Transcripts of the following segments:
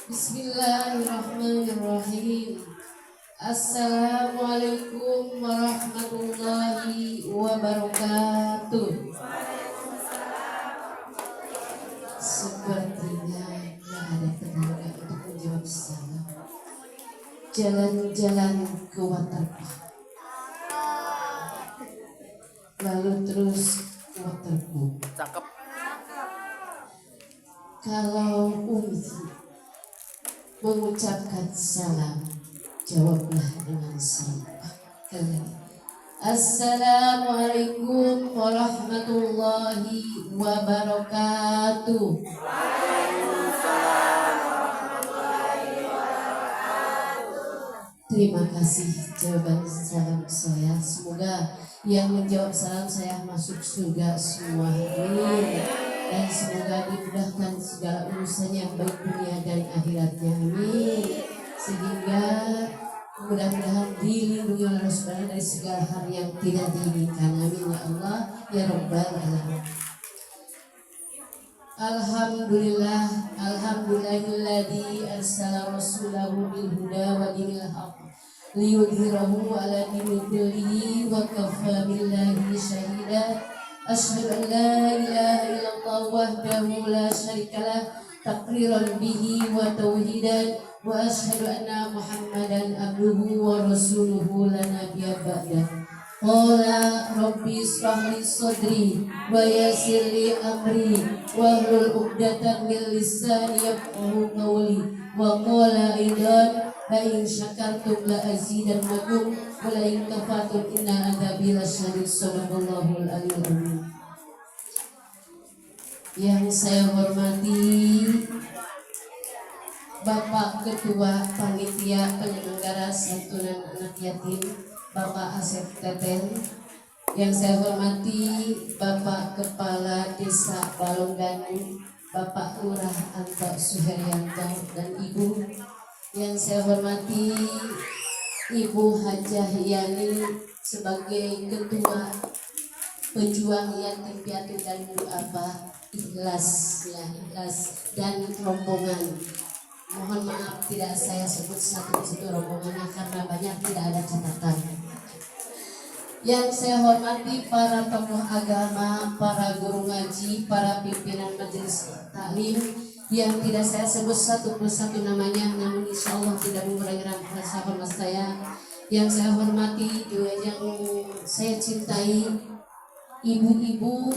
Bismillahirrahmanirrahim. Assalamualaikum warahmatullahi wabarakatuh. Sepertinya tidak ada tenaga untuk menjawab salam. Jalan-jalan ke waterpark, lalu terus ke waterboom. Cakep. Kalau Umi mengucapkan salam, jawablah dengan siapa? Assalamualaikum warahmatullahi wabarakatuh. Terima kasih jawaban salam saya. Semoga yang menjawab salam saya masuk surga semua. Amin. Dan semoga dimudahkan segala urusannya baik dunia dan akhiratnya. Amin. Sehingga mudah-mudahan dilindungi oleh Allah Subhanahu dari segala hal yang tidak diinginkan. Amin ya Allah ya Rabbal alamin. Alhamdulillahilladzi arsala rasulahu bil huda wa dinil haqq liyudhhirahu ala dini kullihi wa kafa billahi shahida. Asyhadu an la ilaha illallah wahdahu la syarikalah taqriran bihi wa tauhidan wa asyhadu anna Muhammadan abduhu wa rasuluhu la nabiyya ba'dah. Qala rabbi ishrah li sadri wa yassir li amri wahlul 'uqdatam min lisani yafqahu qawli wa qala aidan la in syakartum la azidannakum wa la in kafartum inna adzabi lasyadid. Shadaqallahul aliyyul azim. Yang saya hormati Bapak Ketua Panitia Penyelenggara Santunan Anak Yatim Bapak Asep Teten. Yang saya hormati Bapak Kepala Desa Balongganu Bapak Lurah Anto Suheryanto dan Ibu. Yang saya hormati Ibu Hajah Yani sebagai Ketua Pejuang Yatim Piatu dan Duafa Ikhlas ya, Ikhlas dan rombongan. Mohon maaf tidak saya sebut satu-satu rombongannya karena banyak tidak ada catatan. Yang saya hormati para tokoh agama, para guru ngaji, para pimpinan majelis taklim yang tidak saya sebut satu persatu namanya, namun insya Allah tidak mengurangi rasa hormat saya. Yang saya hormati juga yang saya cintai, ibu-ibu,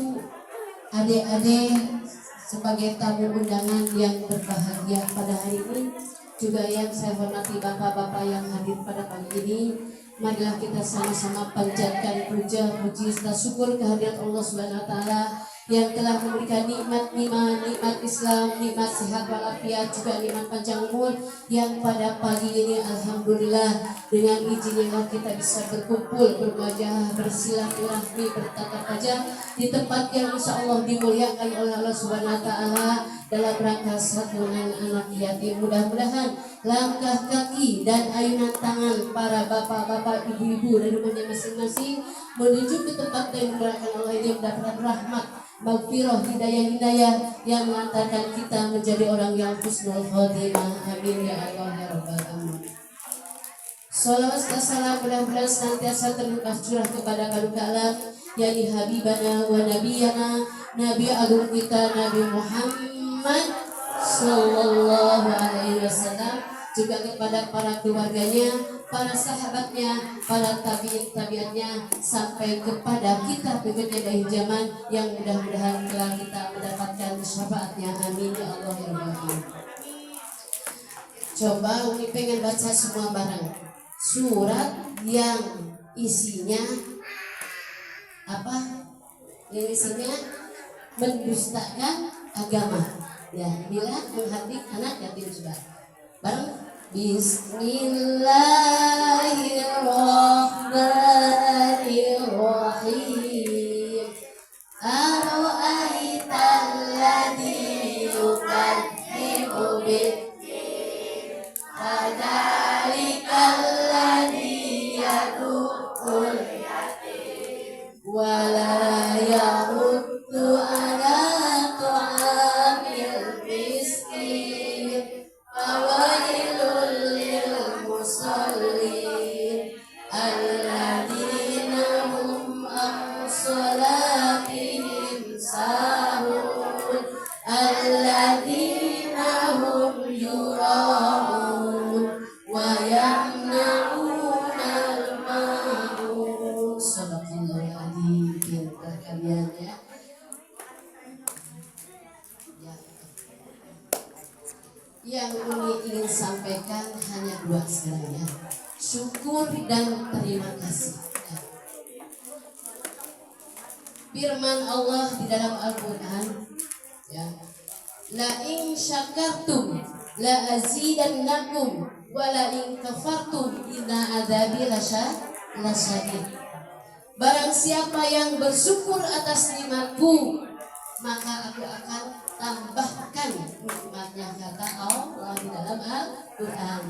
adik-adik sebagai tamu undangan yang berbahagia pada hari ini, juga yang saya hormati bapak-bapak yang hadir pada pagi ini. Marilah kita sama-sama panjatkan puja, puji, serta syukur kehadirat Allah Subhanahu wa taala yang telah memberikan nikmat Islam, nikmat sehat walafiat, juga nikmat panjang umur, yang pada pagi ini alhamdulillah dengan izinnya kita bisa berkumpul, berwajah, bersilaturahmi, bertatap wajah di tempat yang insya Allah dimuliakan oleh Allah Subhanahu wa taala dalam rangka santunan anak yatim. Mudah-mudahan langkah kaki dan ayunan tangan para bapak-bapak, ibu-ibu dari rumahnya masing-masing menuju ke tempat yang dimuliakan Allah ini mendapatkan rahmat, maghfirah, hidayah-hidayah yang mengantarkan kita menjadi orang yang husnul khotimah. Amin ya Allah ya Rabbal alamin. Salawat dan salam mudah-mudahan senantiasa terlimpah curah kepada Khalifah alam, yakni Habibana wa Nabiyana, Nabi agung kita Nabi Muhammad Sallallahu Alaihi Wasallam, juga kepada para keluarganya, para sahabatnya, para tabi'in-tabi'atnya, sampai kepada kita berikutnya dari zaman yang mudah-mudahan telah kita mendapatkan syafaatnya. Amin ya Allah ya Rabbal. Coba Umi pengen baca semua barang surat yang isinya apa? Yang isinya mendustakan agama. Ya, bila menghati anak yatim juga. Bareng Bismillahirrahmanirrahim. Ara'aital ladzi yukadzibu bid-din, fadzalikal ladzi yad'ul yatim wa la yahuddu ala ta'amil miskin. alladzina hum an salatihim sahun alladzina hum yura'un wa yamna'unal ma'un. Sadaqallahul adzim. Pintar kalian ya. Yang Umi ingin sampaikan hanya dua sebenarnya, syukur dan terima kasih. Firman Allah di dalam Al-Quran ya, la in syakartum la azidannakum wa la in kafartum inna adzabi lasyadid. Barang siapa yang bersyukur atas nikmatku, maka aku akan tambahkan nikmatnya, kata Allah di dalam Al-Quran.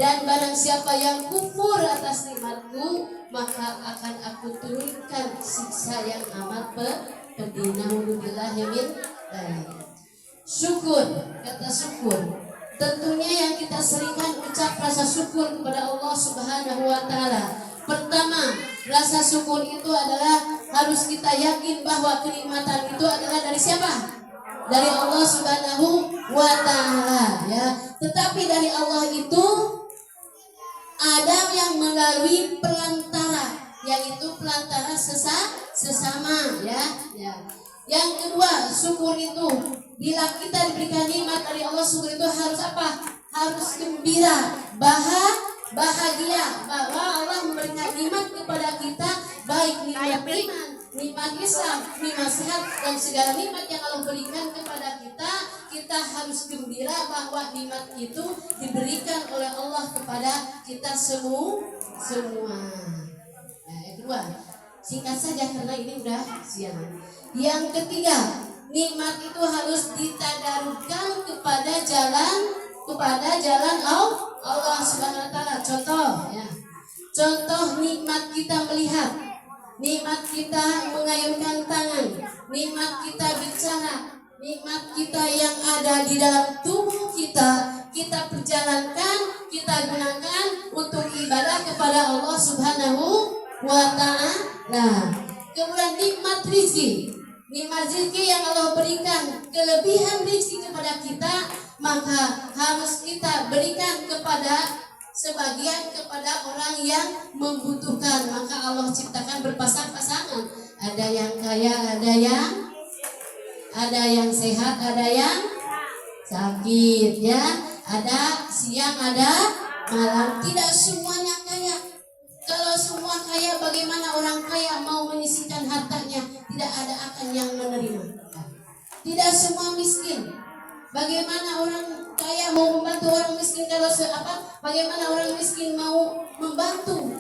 Dan barang siapa yang kufur atas nikmatku, maka akan aku turunkan siksa yang amat pedih. Naudzubillahi min dzalik. Syukur, kata syukur, tentunya yang kita seringkan ucap rasa syukur kepada Allah Subhanahu wa Ta'ala. Pertama, rasa syukur itu adalah harus kita yakin bahwa kenikmatan itu adalah dari siapa? Dari Allah Subhanahu wa Ta'ala ya. Tetapi dari Allah itu ada yang melalui perantara, yaitu perantara sesama ya. Yang kedua, syukur itu bila kita diberikan nikmat dari Allah, syukur itu harus apa? Harus gembira, bahagia bahwa Allah memberikan nikmat kepada kita, baik nikmat iman, nikmat Islam, nikmat sehat, dan segala nikmat yang Allah berikan kepada kita. Kita harus gembira bahwa nikmat itu diberikan oleh Allah kepada kita semua. Nah, yang kedua, singkat saja karena ini udah siang. Yang ketiga, nikmat itu harus ditadarukkan kepada jalan Allah Subhanahu wa Ta'ala. Contoh ya. Contoh nikmat kita melihat, nikmat kita mengayunkan tangan, nikmat kita bicara, nikmat kita yang ada di dalam tubuh kita perjalankan, kita gunakan untuk ibadah kepada Allah Subhanahu wa Ta'ala. Kemudian nikmat rezeki, nikmat rezeki yang Allah berikan, kelebihan rezeki kepada kita, maka harus kita berikan kepada sebagian kepada orang yang membutuhkan. Maka Allah ciptakan berpasang-pasangan, ada yang kaya, ada yang sehat, ada yang sakit ya, ada siang, ada malam. Tidak semuanya kaya. Kalau semua kaya, bagaimana orang kaya mau menyisihkan hartanya? Tidak ada akan yang menerima. Tidak semua miskin. Bagaimana orang kaya mau membantu orang miskin? Kalau bagaimana orang miskin mau membantu?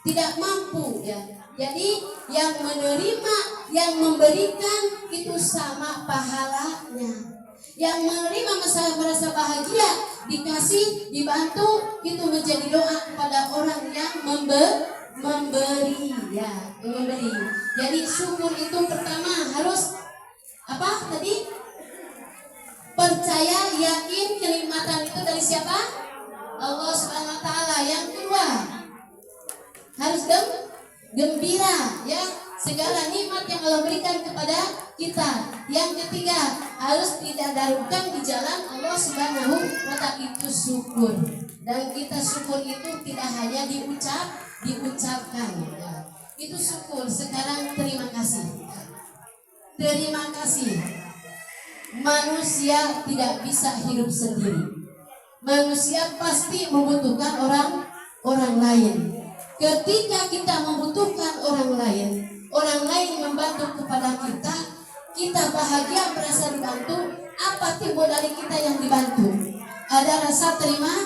Tidak mampu ya. Jadi yang menerima, yang memberikan itu sama pahalanya. Yang menerima merasa bahagia, dikasih, dibantu, itu menjadi doa kepada orang yang memberi ya, memberi. Jadi syukur itu pertama harus apa tadi? Percaya, yakin kenikmatan itu dari siapa? Allah Subhanahu wa Ta'ala. Yang kedua, harus gembira ya, segala nikmat yang Allah berikan kepada kita. Yang ketiga, harus ditadarukkan di jalan Allah Subhanahu wa Ta'ala, itu syukur. Dan kita syukur itu tidak hanya diucapkan ya. Itu syukur. Sekarang terima kasih. Terima kasih. Manusia tidak bisa hidup sendiri. Manusia pasti membutuhkan orang lain. Ketika kita membutuhkan orang lain membantu kepada kita, kita bahagia merasa dibantu. Apa timbul dari kita yang dibantu? Ada rasa terima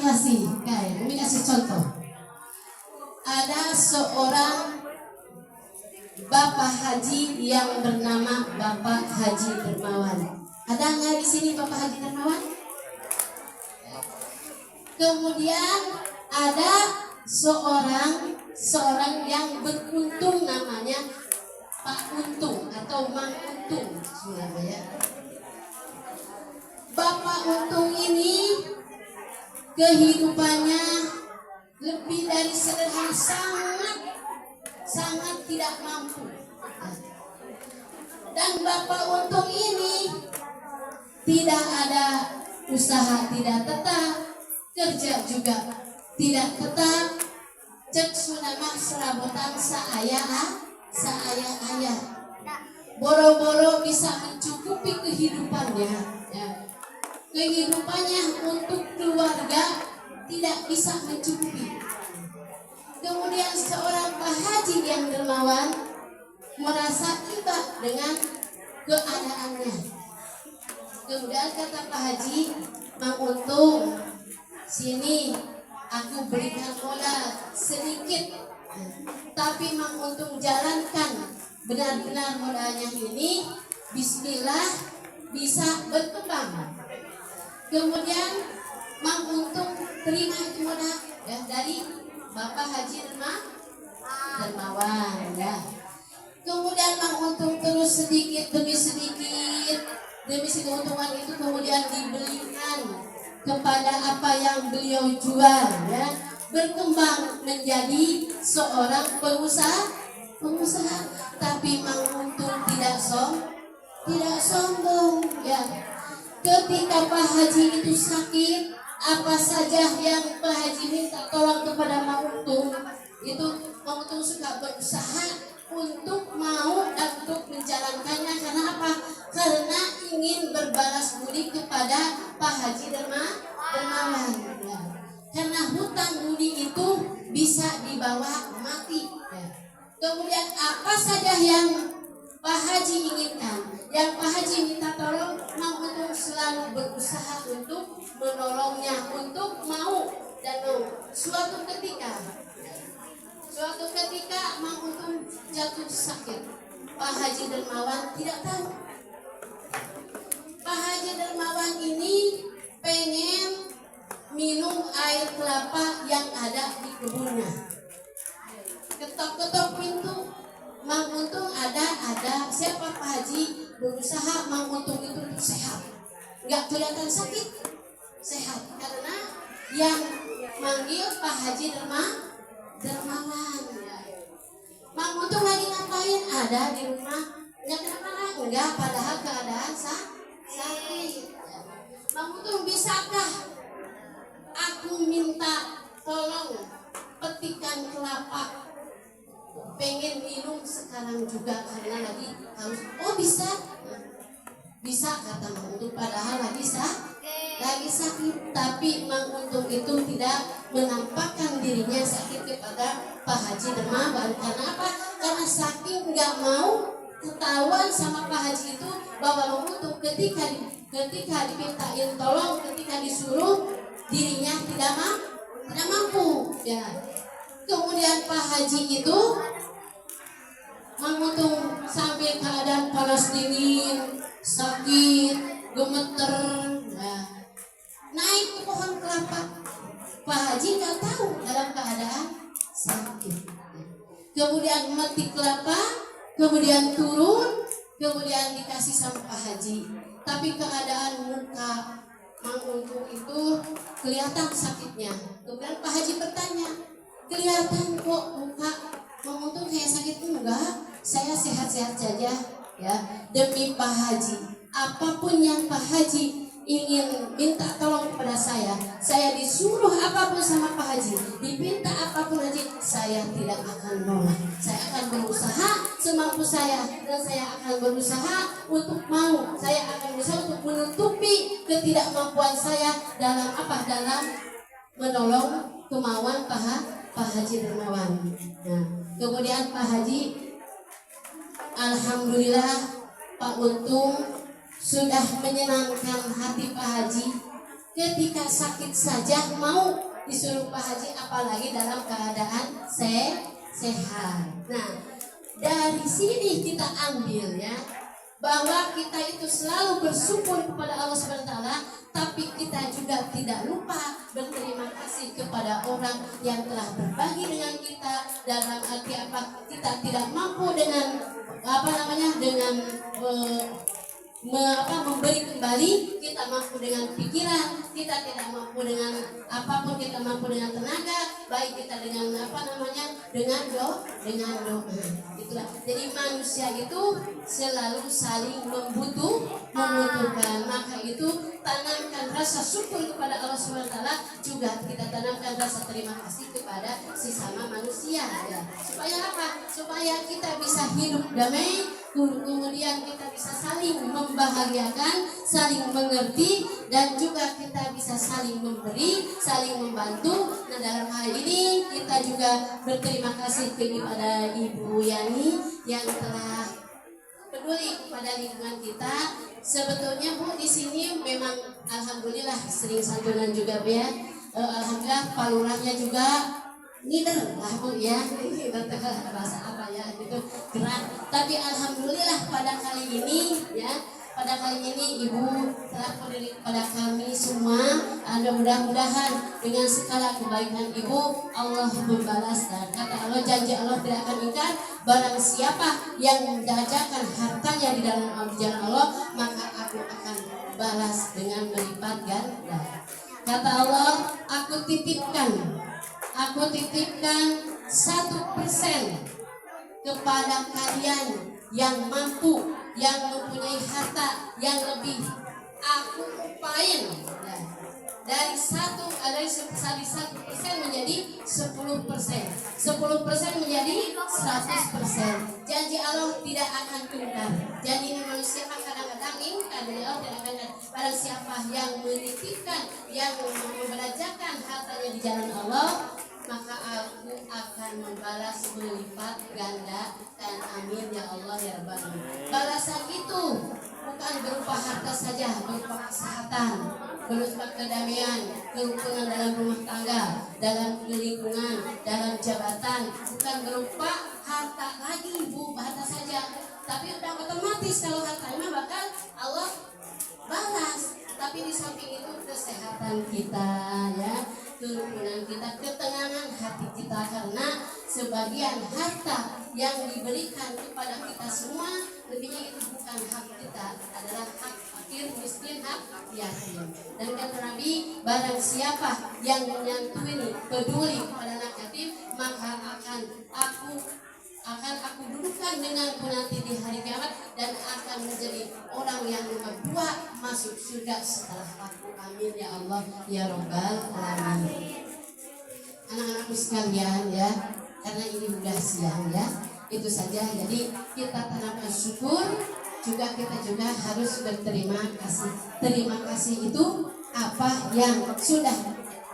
kasih. Kayak ini kasih contoh. Ada seorang Bapak Haji yang bernama Bapak Haji Dermawan. Ada nggak di sini Bapak Haji Dermawan? Kemudian ada seorang yang beruntung, namanya Pak Untung atau Mang Untung Surabaya. Bapak Untung ini kehidupannya lebih dari sederhana, sangat tidak mampu. Dan Bapak Untung ini tidak ada usaha, tidak tetap, kerja juga tidak tetap. Cek sunamah serabutan saaya. Boro-boro bisa mencukupi kehidupannya, ya. Kehidupannya untuk keluarga tidak bisa mencukupi. Kemudian seorang Pak Haji yang dermawan merasa iba dengan keadaannya. Kemudian kata Pak Haji, Mang Untung, sini aku berikan modal sedikit, tapi Mang Untung jalankan benar-benar modalnya ini, bismillah bisa berkembang. Kemudian Mang Untung terima itu modal, ya, dari Bapak Haji Dermawan, ya. Kemudian Mang Untung terus sedikit demi keuntungan itu kemudian dibelikan kepada apa yang beliau jual, ya. Berkembang menjadi seorang pengusaha. Tapi Mang Untung tidak sombong, ya. Ketika Pak Haji itu sakit, apa saja yang Pak Haji minta tolong kepada Mang Untung, itu Mang Untung suka berusaha untuk mau dan untuk menjalankannya. Karena apa? Karena ingin berbalas budi kepada Pak Haji Dermawan, ya. Karena hutang budi itu bisa dibawa mati, ya. Kemudian apa saja yang Pak Haji inginkan, yang Pak Haji minta tolong, Mang Untung selalu berusaha untuk menolongnya, untuk mau dan mau. Suatu ketika Mang Untung jatuh sakit. Pak Haji Dermawan tidak tahu. Pak Haji Dermawan ini pengen minum air kelapa yang ada di kebunnya. Ketok-ketok pintu, Mang Untung ada. Siapa? Pak Haji. Berusaha Mang Untung itu sehat, nggak kelihatan sakit, sehat. Karena yang manggil Pak Haji Dermawan, ya. Mang Untung lagi ngapain? Ada di rumah. Nggak kenapa? Enggak, padahal keadaan sakit. Mang Untung, bisakah aku minta tolong petikan kelapa? Pengen minum sekarang juga karena lagi harus. Oh, bisa kata Mang Untung, padahal lagi sakit. Tapi Mang Untung itu tidak menampakkan dirinya sakit kepada Pak Haji Dermawan. Karena apa? Karena saking nggak mau ketahuan sama Pak Haji itu bahwa Mang Untung ketika dimintain tolong, ketika disuruh, dirinya tidak mampu, ya. Kemudian Pak Haji itu Mang Untung sampai keadaan panas dingin, sakit, gemeter, nah, naik ke pohon kelapa. Pak Haji nggak tahu dalam keadaan sakit. Kemudian metik kelapa, kemudian turun, kemudian dikasih sama Pak Haji. Tapi keadaan muka Mang Untung itu kelihatan sakitnya. Kemudian Pak Haji bertanya, kelihatan kok muka Mang Untung kayak sakit? Enggak, saya sehat-sehat saja, ya. Demi Pak Haji, apapun yang Pak Haji ingin minta tolong kepada saya disuruh apapun sama Pak Haji, diminta apapun Haji, saya tidak akan nolak. Saya akan berusaha semampu saya, dan saya akan berusaha untuk mau. Saya akan berusaha untuk menutupi ketidakmampuan saya dalam menolong kemauan Pak Haji Dermawan. Nah, kemudian Pak Haji, alhamdulillah, Pak Untung sudah menyenangkan hati Pak Haji. Ketika sakit saja mau disuruh Pak Haji, apalagi dalam keadaan sehat. Nah, dari sini kita ambil, ya, bahwa kita itu selalu bersyukur kepada Allah SWT, tapi kita juga tidak lupa berterima kasih kepada orang yang telah berbagi dengan kita. Dalam arti apa? Kita tidak mampu dengan memberi kembali, kita mampu dengan pikiran, kita tidak mampu dengan apapun, kita mampu dengan tenaga, baik kita dengan dengan doa. Itulah. Jadi manusia itu selalu saling membutuhkan. Maka itu tanamkan rasa syukur kepada Allah SWT, juga kita tanamkan rasa terima kasih kepada sesama manusia ya. Supaya apa? Supaya kita bisa hidup damai, kemudian kita bisa saling membahagiakan, saling mengerti, dan juga kita bisa saling memberi, saling membantu. Nah, dalam hal ini kita juga berterima kasih kepada Ibu Yani yang telah peduli kepada lingkungan kita. Sebetulnya Bu di sini memang alhamdulillah sering santunan juga Bu ya. Alhamdulillah Pak Lurahnya juga ngider lah Bu ya, bahasa apa ya gitu, gerak. Tapi alhamdulillah pada kali ini Ibu telah peduli kepada kami semua. Ada mudah-mudahan dengan segala kebaikan Ibu Allah membalas, dan kata Allah, janji Allah tidak akan ingkar, barang siapa yang menjajakan hartanya di dalam jalan Allah, maka aku akan balas dengan melipat ganda. Kata Allah, aku titipkan 1% kepada kalian yang mampu, yang mempunyai harta yang lebih. Aku upain dari 1% menjadi 10%, 10% menjadi 100%. Janji Allah tidak akan ingkar. Janji ini manusia kadang-kadang ingkar, dari Allah tidak akan ingkar. Barang siapa yang menitipkan, yang membelanjakan hartanya di jalan Allah, maka aku akan membalas melipat ganda, dan amin ya Allah ya Rabbal Alamin. Balasan itu bukan berupa harta saja, berupa kesehatan, berupa kedamaian, kerukunan dalam rumah tangga, dalam lingkungan, dalam jabatan. Bukan berupa harta lagi Bu, harta saja. Tapi udah otomatis kalau hartanya bakal Allah balas. Tapi di samping itu kesehatan kita ya, kerukunan kita, ketenangan hati kita, karena sebagian harta yang diberikan kepada kita semua, lebihnya itu bukan hak kita, adalah hak fakir, miskin, hak yatim. Dan kata Nabi, barang siapa yang menyantuni, peduli kepada anak yatim, maka akan aku dudukkan denganku nanti di hari kiamat, dan akan menjadi orang yang nomor 2 masuk surga setelah aku. Amin ya Allah ya Rabbal Alamin. Anak-anakku sekalian ya, karena ini udah siang ya, itu saja. Jadi kita tanamkan syukur, kita juga harus berterima kasih. Terima kasih itu apa yang sudah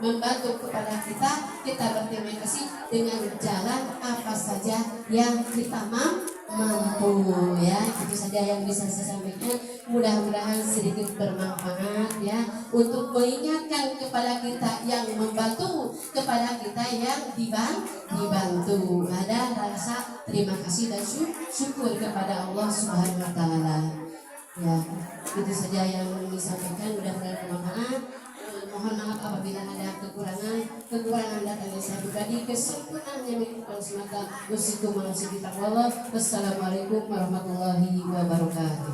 membantu kepada kita berterima kasih dengan jalan apa saja yang kita mampu ya. Itu saja yang bisa saya sampaikan. Mudah-mudahan sedikit bermanfaat ya, untuk mengingatkan kepada kita yang membantu, kepada kita yang dibantu. Ada rasa terima kasih dan syukur kepada Allah Subhanahu wa taala. Ya, itu saja yang disampaikan. Mudah-mudahan bermanfaat. Mohon maaf apabila ada kekurangan datangnya saya pribadi, kesempurnaannya milik Allah semata. Wassalamualaikum warahmatullahi wabarakatuh.